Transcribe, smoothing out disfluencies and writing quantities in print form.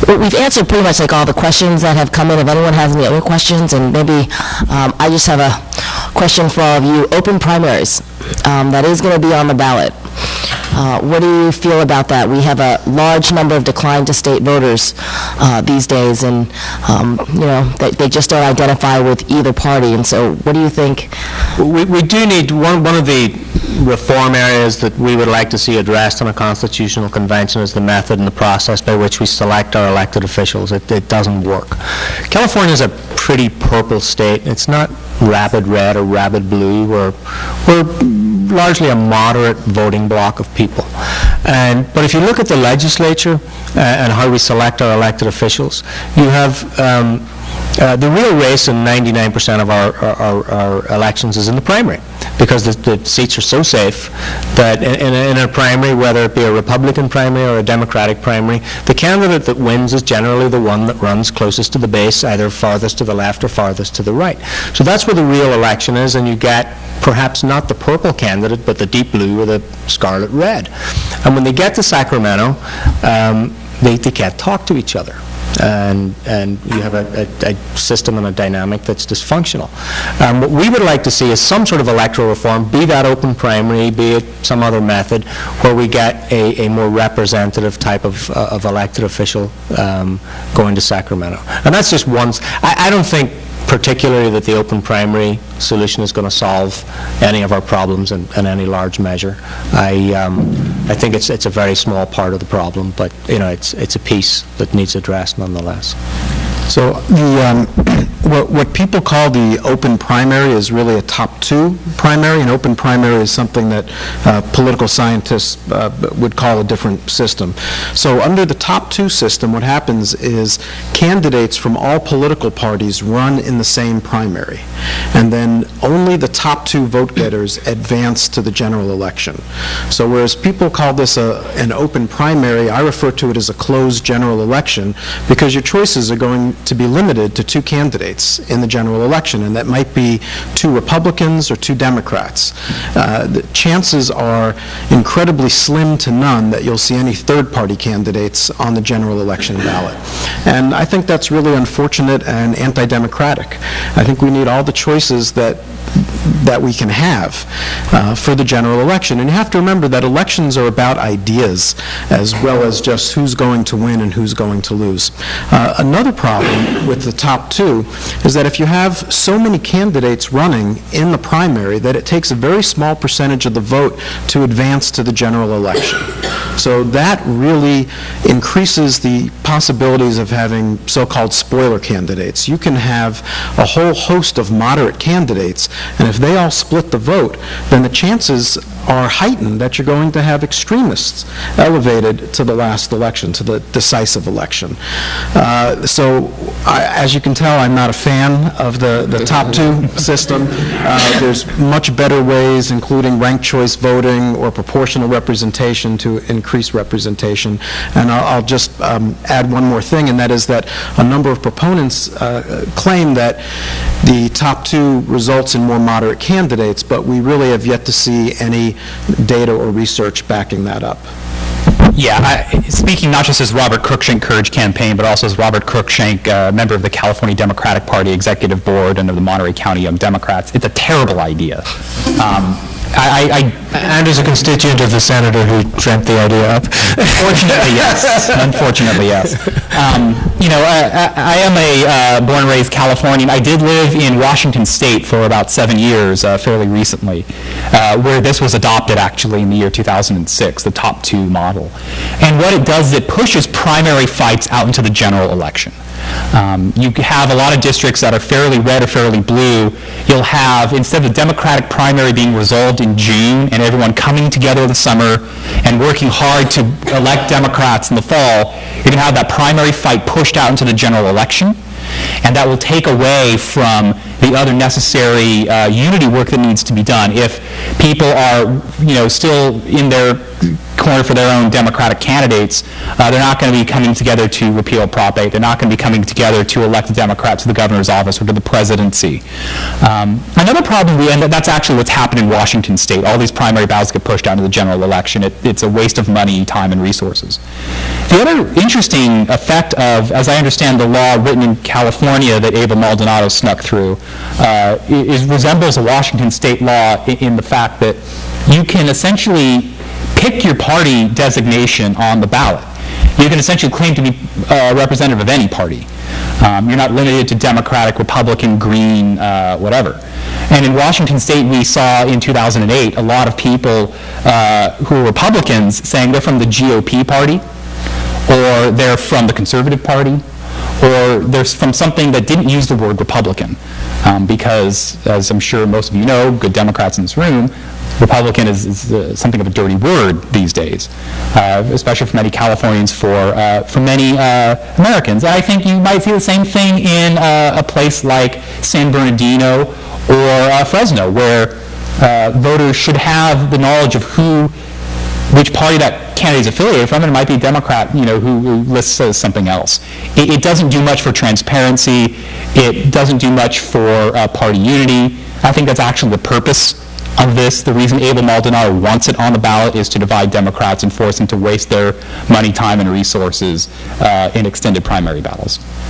We've answered pretty much like all the questions that have come in. If anyone has any other questions, and maybe I just have a question for all of you. Open primaries, that is going to be on the ballot. What do you feel about that? We have a large number of declined to state voters these days, and they just don't identify with either party. And so, what do you think? We do need one of the reform areas that we would like to see addressed in a constitutional convention is the method and the process by which we select our elected officials. It doesn't work. California is a pretty purple state. It's not rabid red or rabid blue. We're largely a moderate voting bloc of people. But if you look at the legislature and how we select our elected officials, you have the real race in 99% of our elections is in the primary, because the seats are so safe that in a primary, whether it be a Republican primary or a Democratic primary, the candidate that wins is generally the one that runs closest to the base, either farthest to the left or farthest to the right. So that's where the real election is, and you get perhaps not the purple candidate, but the deep blue or the scarlet red. And when they get to Sacramento, they can't talk to each other. And you have a system and a dynamic that's dysfunctional. What we would like to see is some sort of electoral reform, be that open primary, be it some other method, where we get a more representative type of elected official going to Sacramento. And that's just one. I don't think particularly that the open primary solution is going to solve any of our problems in any large measure. I think it's a very small part of the problem, but it's a piece that needs addressed nonetheless. So what people call the open primary is really a top two primary. An open primary is something that political scientists would call a different system. So under the top two system, what happens is candidates from all political parties run in the same primary, and then only the top two vote getters advance to the general election. So whereas people call this an open primary, I refer to it as a closed general election, because your choices are going to be limited to two candidates in the general election, and that might be two Republicans or two Democrats. The chances are incredibly slim to none that you'll see any third-party candidates on the general election ballot. And I think that's really unfortunate and anti-democratic. I think we need all the choices that we can have for the general election. And you have to remember that elections are about ideas as well as just who's going to win and who's going to lose. Another problem with the top two is that if you have so many candidates running in the primary, that it takes a very small percentage of the vote to advance to the general election. So that really increases the possibilities of having so-called spoiler candidates. You can have a whole host of moderate candidates, and if they all split the vote, then the chances are heightened that you're going to have extremists elevated to the last election, to the decisive election. So as you can tell, I'm not a fan of the top two system. There's much better ways, including ranked choice voting or proportional representation, to increase representation. And I'll just add one more thing, and that is that a number of proponents claim that the top two results in more moderate candidates, but we really have yet to see any data or research backing that up. Yeah, speaking not just as Robert Cruikshank Courage Campaign, but also as Robert Cruikshank, member of the California Democratic Party Executive Board and of the Monterey County Young Democrats, it's a terrible idea. And as a constituent of the senator who dreamt the idea up. Unfortunately, yes. Unfortunately, yes. I am a born and raised Californian. I did live in Washington State for about 7 years, fairly recently, where this was adopted actually in the year 2006, the top two model. And what it does is it pushes primary fights out into the general election. You have a lot of districts that are fairly red or fairly blue. You'll have, instead of the Democratic primary being resolved in June and everyone coming together in the summer and working hard to elect Democrats in the fall, you're going to have that primary fight pushed out into the general election. And that will take away from the other necessary unity work that needs to be done. If people are, still in their corner for their own Democratic candidates, they're not going to be coming together to repeal Prop 8. They're not going to be coming together to elect a Democrat to the governor's office or to the presidency. Another problem, and that's actually what's happened in Washington State. All these primary ballots get pushed down to the general election. It's a waste of money, time, and resources. The other interesting effect of, as I understand the law written in California that Ava Maldonado snuck through, resembles a Washington State law in the fact that you can essentially pick your party designation on the ballot. You can essentially claim to be a representative of any party. You're not limited to Democratic, Republican, Green, whatever. And in Washington State, we saw in 2008 a lot of people who were Republicans saying they're from the GOP party, or they're from the Conservative Party, or they're from something that didn't use the word Republican. Because, as I'm sure most of you know, good Democrats in this room, Republican is something of a dirty word these days, especially for many Californians, for many Americans. And I think you might see the same thing in a place like San Bernardino or Fresno, where voters should have the knowledge of which party that candidate is affiliated from, and it might be a Democrat, who lists as something else. It doesn't do much for transparency. It doesn't do much for party unity. I think that's actually the purpose of this. The reason Ava Maldonado wants it on the ballot is to divide Democrats and force them to waste their money, time, and resources in extended primary battles.